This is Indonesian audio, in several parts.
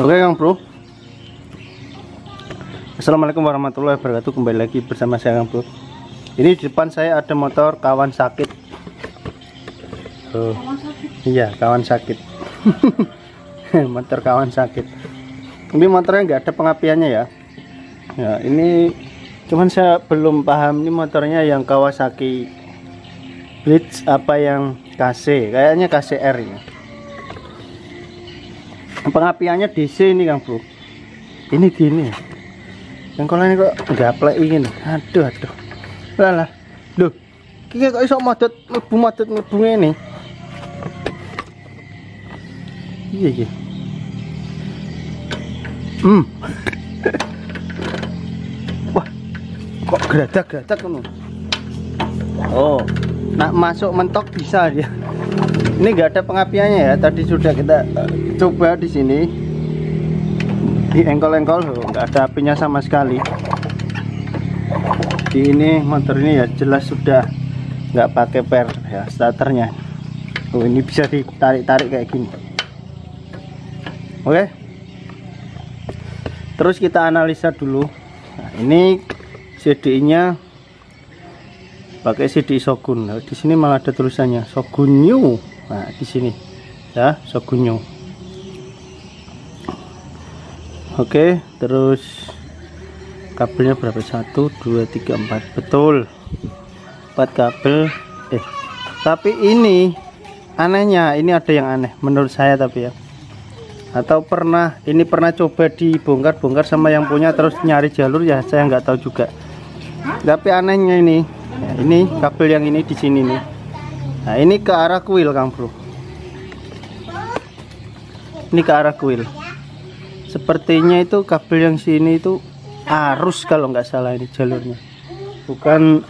Oke Kang Bro. Assalamualaikum warahmatullahi wabarakatuh. Kembali lagi bersama saya Kang Bro. Ini di depan saya ada motor kawan sakit. Oh, iya kawan sakit. Motor kawan sakit. Ini motornya nggak ada pengapiannya ya. Ya ini cuman saya belum paham ini motornya yang Kawasaki Blitz apa yang KC, kayaknya KCR ya. Pengapiannya DC ini Kang Bro. Ini gini. Yang kalau ini kok nggak plek ini. Aduh. Lah. Duh. Iki kok iso modot mlebu ngene. Iya. Wah. Kok geradak ngono. Oh. Nak masuk mentok bisa dia. Ini enggak ada pengapiannya ya. Tadi sudah kita coba di sini. Di engkol-engkol enggak ada apinya sama sekali. Di ini motor ini ya jelas sudah enggak pakai per ya starternya. Oh, ini bisa ditarik-tarik kayak gini. Oke. Terus kita analisa dulu. Nah, ini CDI-nya pakai CDI Shogun. Nah, di sini malah ada tulisannya Shogun New. Nah, di sini ya Shogun New. Oke, terus kabelnya berapa? 1 2 3 4. Betul. 4 kabel. Tapi ini anehnya, ini ada yang aneh menurut saya tapi ya. Atau pernah coba dibongkar-bongkar sama yang punya terus nyari jalur ya, saya nggak tahu juga. Tapi anehnya ini. Ya, ini kabel yang ini di sini nih. Nah, ini ke arah kuil Kang Bro. Ini ke arah kuil. Sepertinya itu kabel yang sini itu arus kalau nggak salah ini jalurnya. Bukan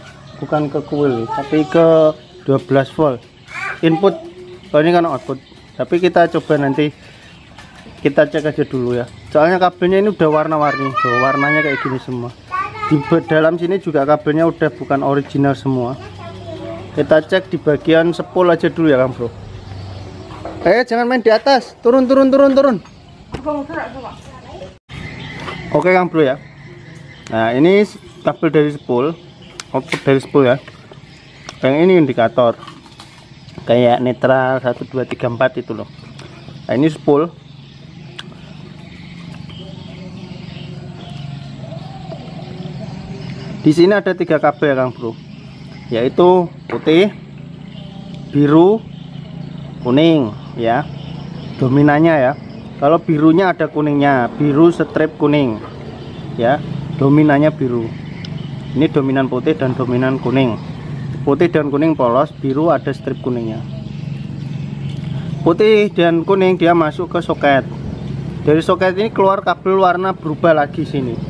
ke kuil, tapi ke 12 volt. Input. Oh, ini kan output. Tapi kita coba nanti kita cek aja dulu ya. Soalnya kabelnya ini udah warna-warni. Tuh, warnanya kayak gini semua. Di dalam sini juga kabelnya udah bukan original semua. Kita cek di bagian spool aja dulu ya Kang Bro. Jangan main di atas. Turun. Oke Kang Bro ya. Nah, ini kabel dari spool, output dari spool ya. Yang ini indikator. Kayak netral 1 2 3 4 itu loh. Nah, ini spool. Di sini ada 3 kabel Kang Bro, yaitu putih, biru, kuning ya. Dominannya ya. Kalau birunya ada kuningnya, biru strip kuning ya. Dominannya biru. Ini dominan putih dan dominan kuning. Putih dan kuning polos, biru ada strip kuningnya. Putih dan kuning dia masuk ke soket. Dari soket ini keluar kabel warna berubah lagi sini.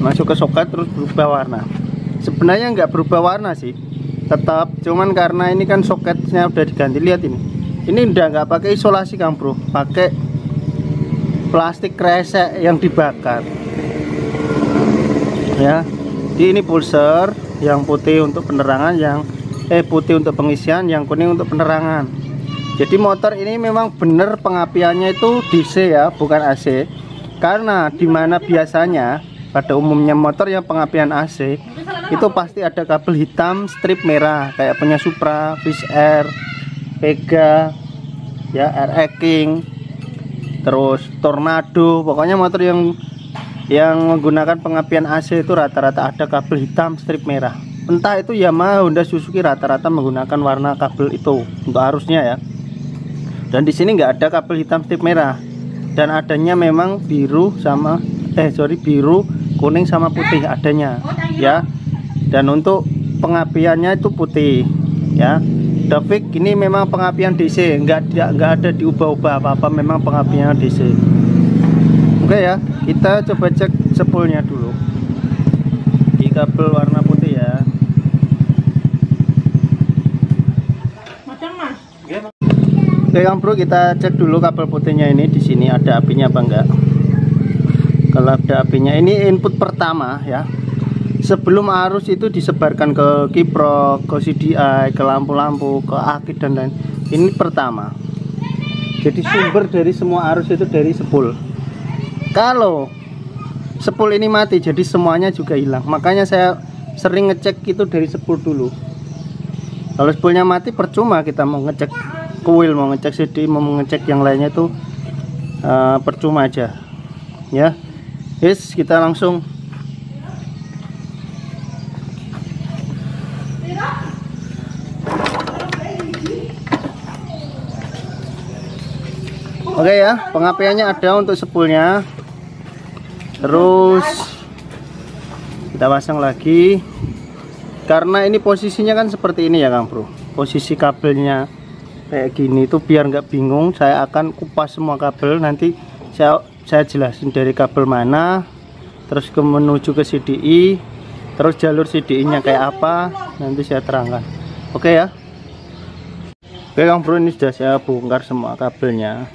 Masuk ke soket terus berubah warna. Sebenarnya nggak berubah warna sih, tetap cuman karena ini kan soketnya udah diganti. Lihat ini udah nggak pakai isolasi Kang Bro, pakai plastik kresek yang dibakar ya. Ini pulser yang putih untuk penerangan, yang putih untuk pengisian, yang kuning untuk penerangan. Jadi motor ini memang bener pengapiannya itu DC ya, bukan AC. Karena dimana biasanya pada umumnya motor yang pengapian AC itu pasti ada kabel hitam strip merah kayak punya Supra, Fish Air, Pega, ya, RX King, terus Tornado. Pokoknya motor yang menggunakan pengapian AC itu rata-rata ada kabel hitam strip merah. Entah itu Yamaha, Honda, Suzuki rata-rata menggunakan warna kabel itu untuk arusnya ya. Dan di sini nggak ada kabel hitam strip merah. Dan adanya memang biru sama biru, kuning sama putih adanya ya. Dan untuk pengapiannya itu putih ya. Davik ini memang pengapian DC, nggak ada diubah-ubah apa-apa, memang pengapiannya DC. Oke ya, kita coba cek spoolnya dulu di kabel warna putih ya. Oke Kang Bro, kita cek dulu kabel putihnya ini. Di sini ada apinya apa enggak. Kalau ada apinya, ini input pertama ya. Sebelum arus itu disebarkan ke kiprok, ke CDI, ke lampu-lampu, ke aki dan lain. Ini pertama. Jadi sumber dari semua arus itu dari spool. Kalau spool ini mati, jadi semuanya juga hilang. Makanya saya sering ngecek itu dari spool dulu. Kalau spoolnya mati, percuma kita mau ngecek kuil, mau ngecek CD, mau ngecek yang lainnya itu percuma aja. Ya, yes, kita langsung. Oke ya, pengapiannya ada untuk spoolnya. Terus kita pasang lagi. Karena ini posisinya kan seperti ini ya Kang Bro. Posisi kabelnya kayak gini itu biar nggak bingung, saya akan kupas semua kabel. Nanti saya jelasin dari kabel mana, terus menuju ke CDI, terus jalur CDI nya kayak apa, nanti saya terangkan. Oke ya. Oke Kang Bro, ini sudah saya bongkar semua kabelnya,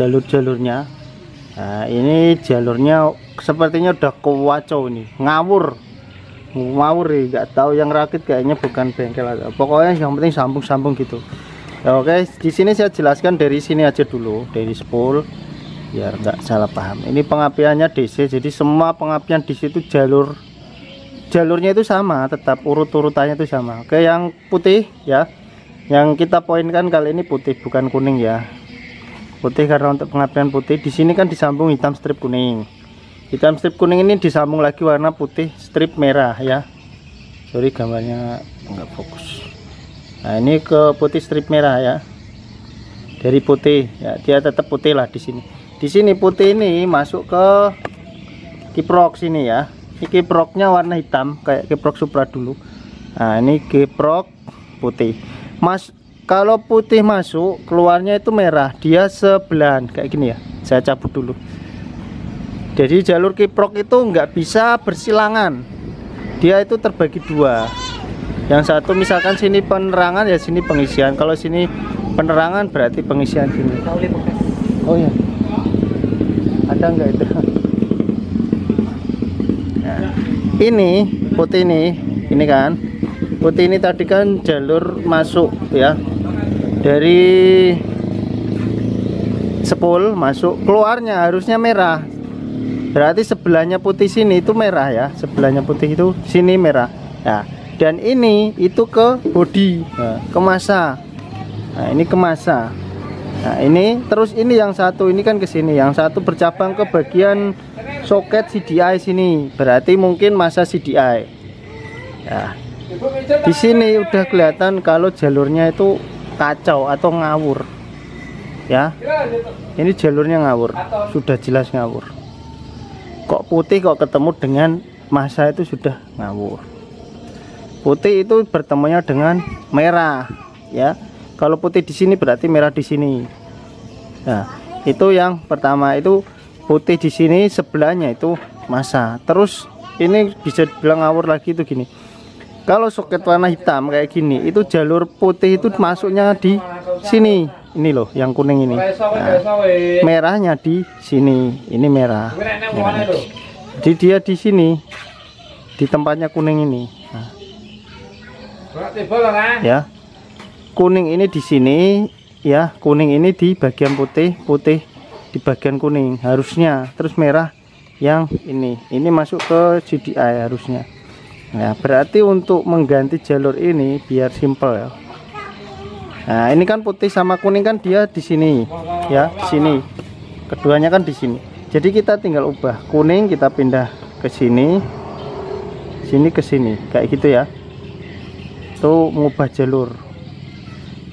jalur-jalurnya. Nah ini jalurnya sepertinya udah kewacau nih, ngawur nih, nggak tahu yang rakit kayaknya bukan bengkel atau pokoknya yang penting sambung-sambung gitu. Ya, oke, di sini saya jelaskan dari sini aja dulu, dari spool biar nggak salah paham. Ini pengapiannya DC, jadi semua pengapian DC itu jalurnya itu sama, tetap urut-urutannya itu sama. Oke, yang putih ya, yang kita poinkan kali ini putih bukan kuning ya. Putih karena untuk pengapian putih. Di sini kan disambung hitam strip kuning. Hitam strip kuning ini disambung lagi warna putih strip merah ya. Sorry gambarnya nggak fokus. Nah ini ke putih strip merah ya. Dari putih ya, dia tetap putih lah di sini. Di sini putih ini masuk ke kiprok sini ya. Ini kiproknya warna hitam kayak kiprok Supra dulu. Nah ini kiprok putih. Kalau putih masuk, keluarnya itu merah, dia sebelahan kayak gini ya. Saya cabut dulu. Jadi jalur kiprok itu nggak bisa bersilangan, dia itu terbagi dua. Yang satu misalkan sini penerangan ya sini pengisian. Kalau sini penerangan berarti pengisian sini. Oh ya, ada nggak itu? Nah, ini putih ini kan putih ini tadi kan jalur masuk ya, dari spool masuk, keluarnya harusnya merah. Berarti sebelahnya putih sini itu merah ya, sebelahnya putih itu sini merah. Nah, dan ini itu ke bodi, nah, ke massa. Nah, ini ke massa. Nah, ini terus ini yang satu ini kan ke sini, yang satu bercabang ke bagian soket CDI sini. Berarti mungkin massa CDI. Ya. Di sini udah kelihatan kalau jalurnya itu kacau atau ngawur. Ya. Ini jalurnya ngawur, sudah jelas ngawur. Kok putih kok ketemu dengan massa itu sudah ngawur. Putih itu bertemunya dengan merah ya. Kalau putih di sini berarti merah di sini. Nah, itu yang pertama, itu putih di sini, sebelahnya itu massa. Terus ini bisa dibilang ngawur lagi itu gini. Kalau soket warna hitam kayak gini, itu jalur putih itu masuknya di sini. Ini loh, yang kuning ini. Nah, merahnya di sini. Ini merah. Jadi dia di sini, di tempatnya kuning ini. Nah. Ya, kuning ini di sini, ya, kuning ini di bagian putih, putih di bagian kuning harusnya. Terus merah yang ini masuk ke CDI harusnya. Nah, berarti untuk mengganti jalur ini biar simple ya. Nah, ini kan putih sama kuning kan dia di sini, ya, di sini. Keduanya kan di sini. Jadi kita tinggal ubah, kuning kita pindah ke sini, sini ke sini, kayak gitu ya. Itu mengubah jalur.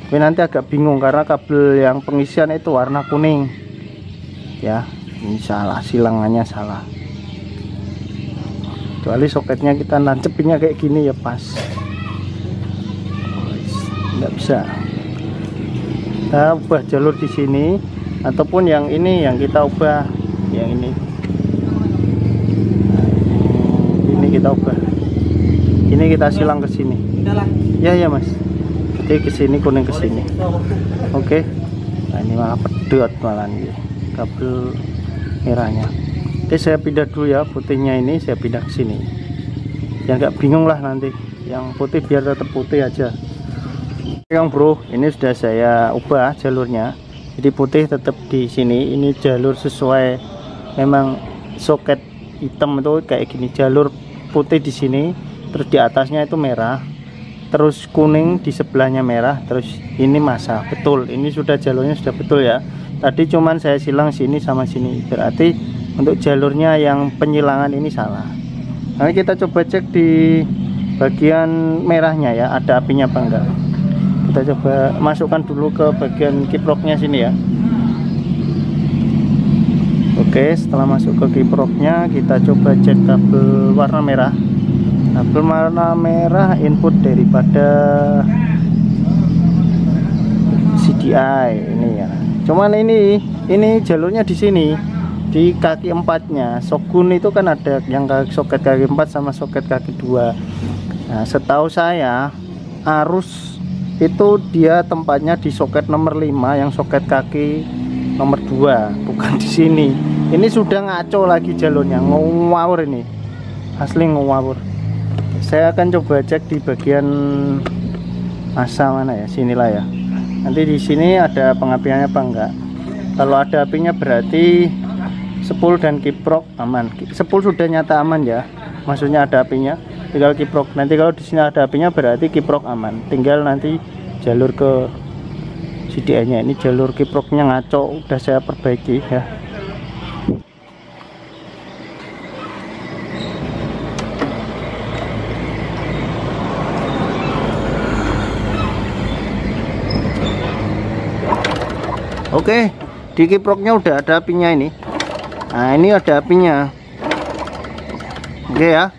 Tapi nanti agak bingung karena kabel yang pengisian itu warna kuning. Ya, ini salah, silangannya salah. Kecuali soketnya kita nancepinnya kayak gini ya pas. Nggak bisa. Kita ubah jalur di sini ataupun yang ini yang kita ubah, yang ini kita ubah, ini kita silang ke sini ya mas. Jadi ke sini kuning ke sini. Oke. Nah ini malah pedot malah nih kabel merahnya. Oke, saya pindah dulu ya, putihnya ini saya pindah ke sini. Ya nggak bingung lah nanti, yang putih biar tetap putih aja. Yang bro, ini sudah saya ubah jalurnya. Jadi putih tetap di sini. Ini jalur sesuai memang soket hitam itu kayak gini, jalur putih di sini, terus di atasnya itu merah, terus kuning di sebelahnya merah, terus ini masa betul. Ini sudah jalurnya sudah betul ya. Tadi cuman saya silang sini sama sini, berarti untuk jalurnya yang penyilangan ini salah. Nanti kita coba cek di bagian merahnya ya, ada apinya apa enggak. Kita coba masukkan dulu ke bagian kiproknya sini ya. Oke, setelah masuk ke kiproknya, kita coba cek kabel warna merah. Kabel warna merah input daripada CDI ini ya. Cuman ini jalurnya di sini, di kaki empatnya. Shogun itu kan ada yang soket kaki 4 sama soket kaki 2. Nah, setahu saya arus itu dia tempatnya di soket nomor 5 yang soket kaki nomor 2, bukan di sini. Ini sudah ngaco lagi jalurnya, ngawur ini, asli ngawur. Saya akan coba cek di bagian masa mana ya, sinilah ya. Nanti di sini ada pengapiannya apa enggak. Kalau ada apinya berarti spool dan kiprok aman. Spool sudah nyata aman ya, maksudnya ada apinya. Tinggal kiprok. Nanti kalau di sini ada apinya berarti kiprok aman. Tinggal nanti jalur ke CDI-nya. Ini jalur kiproknya ngaco, udah saya perbaiki ya. Oke, di kiproknya udah ada apinya ini. Nah, ini ada apinya. Oke ya.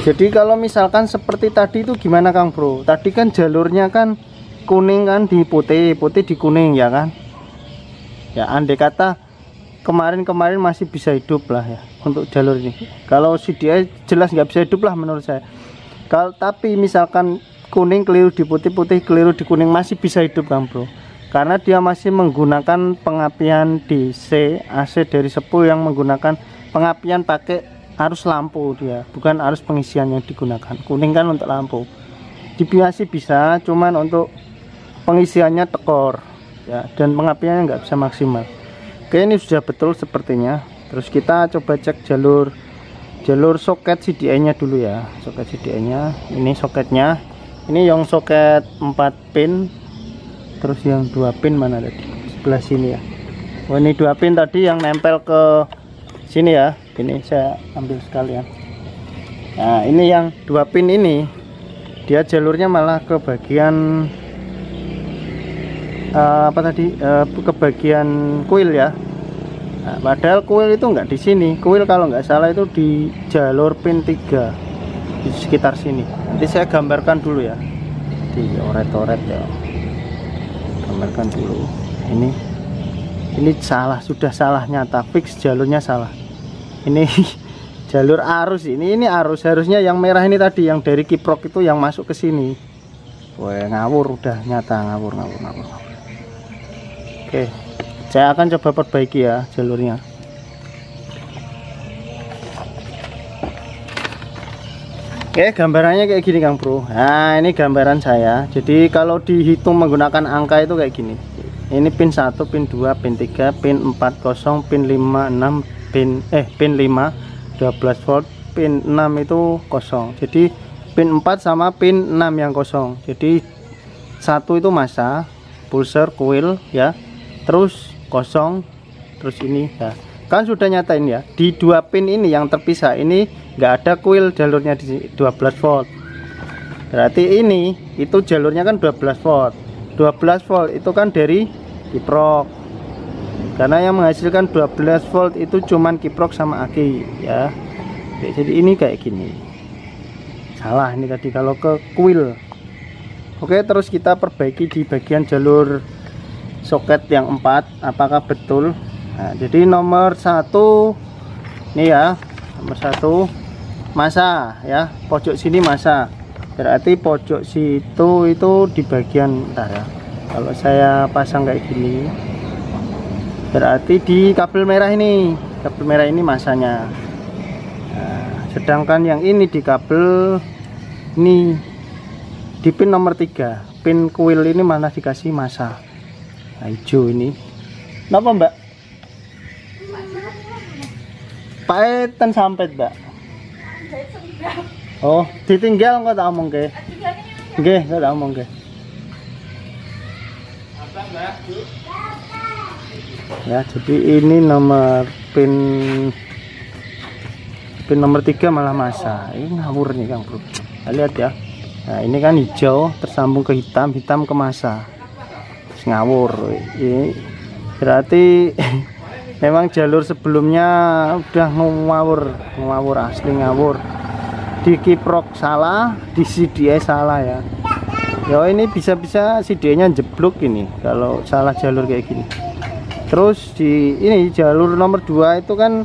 Jadi kalau misalkan seperti tadi itu gimana Kang Bro? Tadi kan jalurnya kan kuning kan di putih, putih di kuning ya kan? Ya andai kata kemarin masih bisa hidup lah ya untuk jalur ini. Kalau CDI jelas nggak bisa hidup lah menurut saya. Kalau tapi misalkan kuning keliru di putih, putih keliru di kuning masih bisa hidup Kang Bro. Karena dia masih menggunakan pengapian DC AC dari spool yang menggunakan pengapian pakai arus lampu, dia bukan arus pengisian yang digunakan. Kuning kan untuk lampu, dibiasi bisa, cuman untuk pengisiannya tekor ya, dan pengapiannya nggak bisa maksimal. Oke, ini sudah betul sepertinya. Terus kita coba cek jalur soket CDI nya dulu ya. Soket CDI nya ini, soketnya ini yang soket 4 pin, terus yang 2 pin mana tadi sebelah sini ya. Oh, ini 2 pin tadi yang nempel ke sini ya. Ini saya ambil sekalian. Nah, ini yang 2 pin ini dia jalurnya malah ke bagian apa tadi, ke bagian kuil ya. Nah, padahal kuil itu enggak di sini. Kuil kalau nggak salah itu di jalur pin 3 di sekitar sini. Nanti saya gambarkan dulu ya, di oret-oret ya, gambarkan dulu. Ini salah, sudah salah nyata, fix jalurnya salah. Ini jalur arus, ini arus, harusnya yang merah ini tadi yang dari kiprok itu yang masuk ke sini. Wah, ngawur, udah nyata ngawur. Oke, saya akan coba perbaiki ya jalurnya. Oke, gambarannya kayak gini Kang Bro. Nah, ini gambaran saya. Jadi kalau dihitung menggunakan angka itu kayak gini. Ini pin 1, pin 2, pin 3, pin 4 kosong, pin 5 6, pin 5 12 volt, pin 6 itu kosong. Jadi pin 4 sama pin 6 yang kosong. Jadi 1 itu masa, pulser, kuil ya. Terus kosong, terus ini ya. Kan sudah nyatain ya. Di 2 pin ini yang terpisah ini nggak ada kuil, jalurnya di 12 volt. Berarti ini itu jalurnya kan 12 volt. 12 volt itu kan dari kiprok. Karena yang menghasilkan 12 volt itu cuman kiprok sama aki ya. Oke, jadi ini kayak gini. Salah ini tadi kalau ke kuil. Oke, terus kita perbaiki di bagian jalur soket yang 4 apakah betul. Nah, jadi nomor 1 ini ya, nomor 1 masa ya, pojok sini masa. Berarti pojok situ itu di bagian bentar ya. Kalau saya pasang kayak gini berarti di kabel merah ini, kabel merah ini masanya. Nah, sedangkan yang ini di kabel Ini di pin nomor 3, pin kuil ini mana dikasih massa. Nah, hijau ini. Kenapa Mbak? Paetan sampai Mbak. Oh, ditinggal kok tak omong ke. Nggih, tak omong ke. Ya, jadi ini nomor pin nomor 3 malah massa. Ini ngawur nih Kang Bro. Nah, lihat ya. Nah, ini kan hijau tersambung ke hitam, hitam ke massa. Ngawur. Ini berarti memang jalur sebelumnya udah ngawur asli ngawur. Di kiprok salah, di CDI salah ya. Ya ini bisa-bisa CDI-nya jeblok ini kalau salah jalur kayak gini. Terus di ini jalur nomor 2 itu kan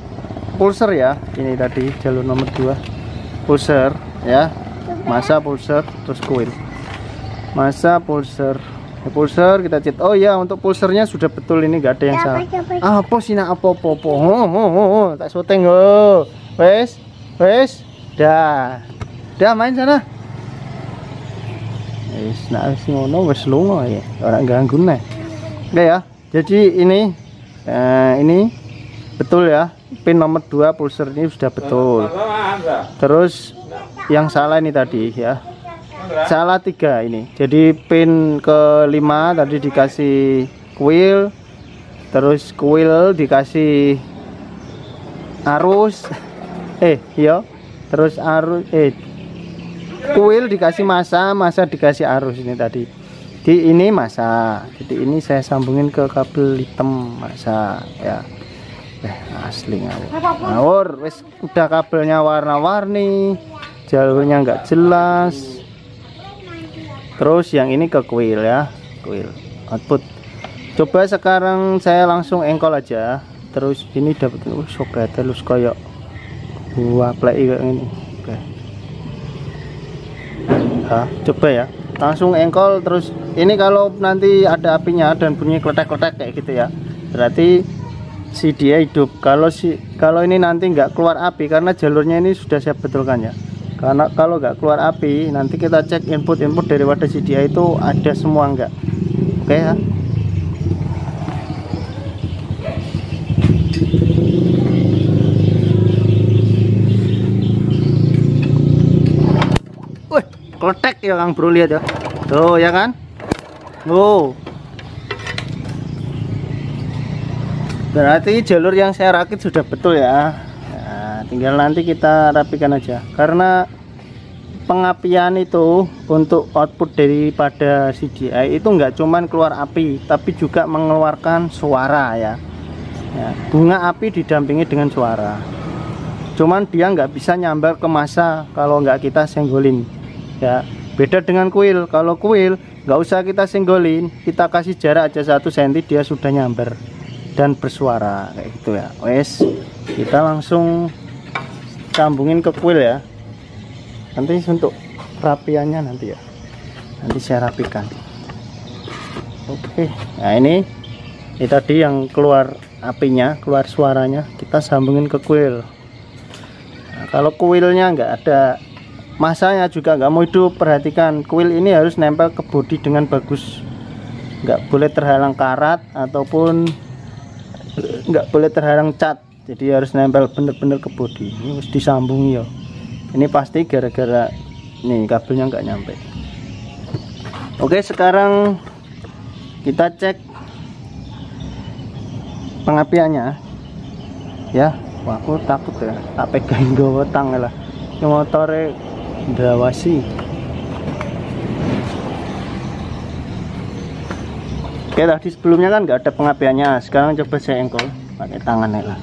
pulser ya. Ini tadi jalur nomor 2 pulser ya. Massa pulser terus kuil. Massa pulser. Ya, pulser kita cet. Oh ya, untuk pulsernya sudah betul ini nggak ada yang salah. Apa sih nak apa-apa? Tak syuting ho. Wes. Dah main sana. Nah ngono wis lunga ya, ora ganggu nih. Oke ya. Jadi ini betul ya. Pin nomor 2 pulser ini sudah betul. Terus yang salah ini tadi ya. Salah 3 ini. Jadi pin ke-5 tadi dikasih kuil. Terus kuil dikasih arus. Iya. Terus arus kuil dikasih massa dikasih arus ini tadi. Di ini massa. Jadi ini saya sambungin ke kabel hitam massa ya. Asli ngawur. Wis udah kabelnya warna-warni, jalurnya nggak jelas. Terus yang ini ke kuil ya, kuil output. Coba sekarang saya langsung engkol aja. Terus ini dapat soket terus koyok buah play kayak ini. Oke. Nah, coba ya. Langsung engkol terus ini kalau nanti ada apinya dan bunyi kletek-kletek kayak gitu ya. Berarti si dia hidup. Kalau ini nanti nggak keluar api karena jalurnya ini sudah saya betulkan ya. Karena kalau nggak keluar api nanti kita cek input daripada si dia itu ada semua nggak. Oke ya. Kletek ya Kang Bro, lihat ya. Tuh ya kan. Berarti jalur yang saya rakit sudah betul ya. Nah, tinggal nanti kita rapikan aja. Karena pengapian itu untuk output daripada CDI itu nggak cuman keluar api, tapi juga mengeluarkan suara ya. Bunga api didampingi dengan suara. Cuman dia nggak bisa nyambar ke massa kalau nggak kita senggolin. Ya, beda dengan kuil. Kalau kuil nggak usah kita senggolin, kita kasih jarak aja 1 cm dia sudah nyamber dan bersuara kayak gitu ya. Wes, kita langsung sambungin ke kuil ya. Nanti untuk rapiannya nanti ya, nanti saya rapikan. Oke, nah ini tadi yang keluar apinya, keluar suaranya, kita sambungin ke kuil. Nah, kalau kuilnya nggak ada masanya juga nggak mau hidup, perhatikan kuil ini harus nempel ke bodi dengan bagus, nggak boleh terhalang karat ataupun nggak boleh terhalang cat, jadi harus nempel bener-bener ke bodi. Ini harus disambung ya, ini pasti gara-gara nih kabelnya nggak nyampe. Oke, sekarang kita cek pengapiannya ya. Wah, aku takut ya, tak pegang gawa tang lah motornya dawasi. Oke, tadi sebelumnya kan nggak ada pengapiannya, sekarang coba saya engkol pakai tangan ya lah.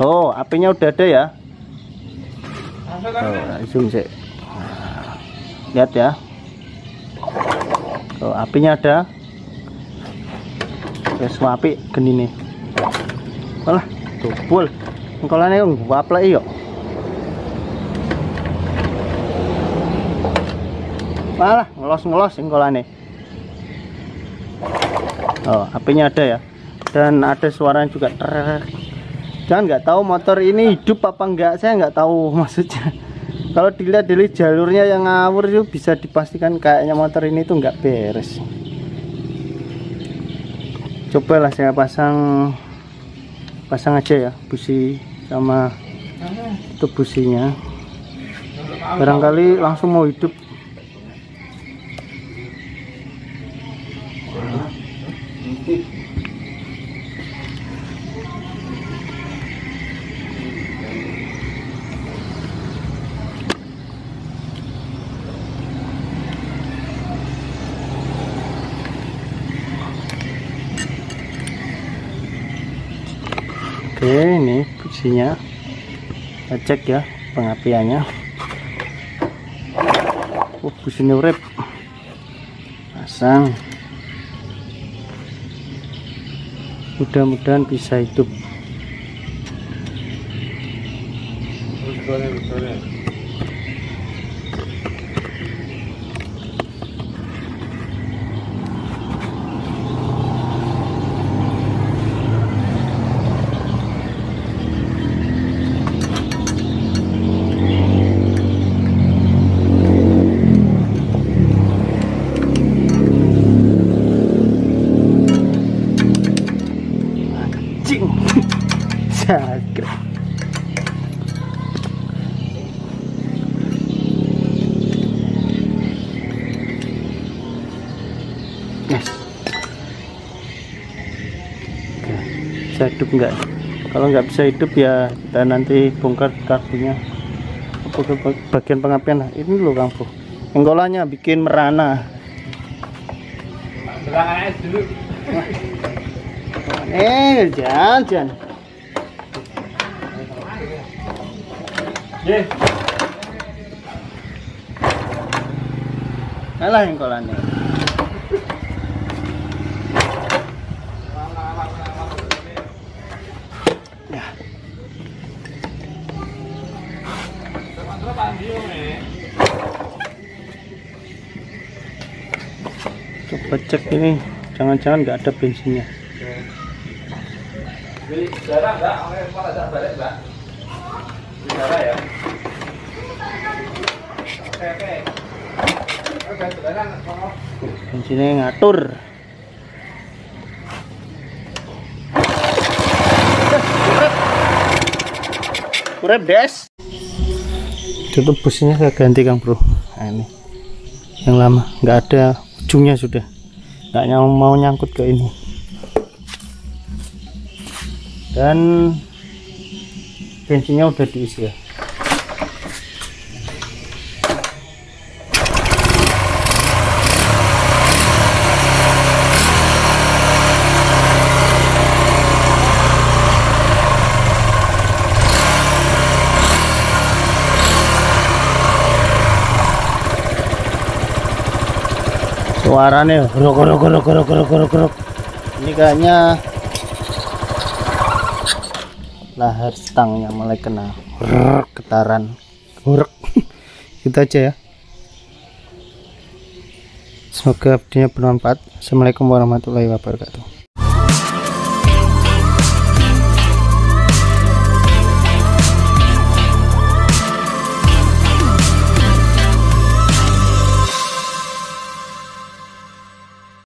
Oh, apinya udah ada ya. Zoom sih. Nah, lihat ya. Oh, apinya ada. Wes api geni nih. Alah, dobol. Engkolannya ngaplek yo. Malah ngelos engkolane. Oh, apinya ada ya. Dan ada suaranya juga. Jangan nggak tahu motor ini hidup apa enggak, saya nggak tahu maksudnya. Kalau dilihat dari jalurnya yang ngawur itu bisa dipastikan kayaknya motor ini tuh nggak beres. Cobalah saya pasang aja ya busi sama itu businya, barangkali langsung mau hidup. Oke, ini businya kita cek ya pengapiannya. Businya urip, pasang, mudah-mudahan bisa hidup. Sakit. Yes. Oke. Bisa hidup enggak? Kalau nggak bisa hidup ya kita nanti bongkar karbunya ke bagian pengapian. Nah, ini loh Kang Bro, enggolannya bikin merana. Dulu. Jangan. Alah yang kolannya. Ya. Coba cek ini, jangan-jangan nggak ada bensinnya. Beli darah enggak? Malah tak balik enggak? Beli darah ya? Oke. Oke, sekarang ngomong. Bensinnya ngatur. Kurep des. Tutup busnya saya ganti Kang Bro. Nah, ini yang lama nggak ada ujungnya, sudah nggak mau nyangkut ke ini. Dan bensinnya udah diisi ya. Suaranya rok. Ini kayaknya lahar stangnya mulai kena getaran hurek. Gitu aja ya. Semoga videonya bermanfaat. Assalamualaikum warahmatullahi wabarakatuh.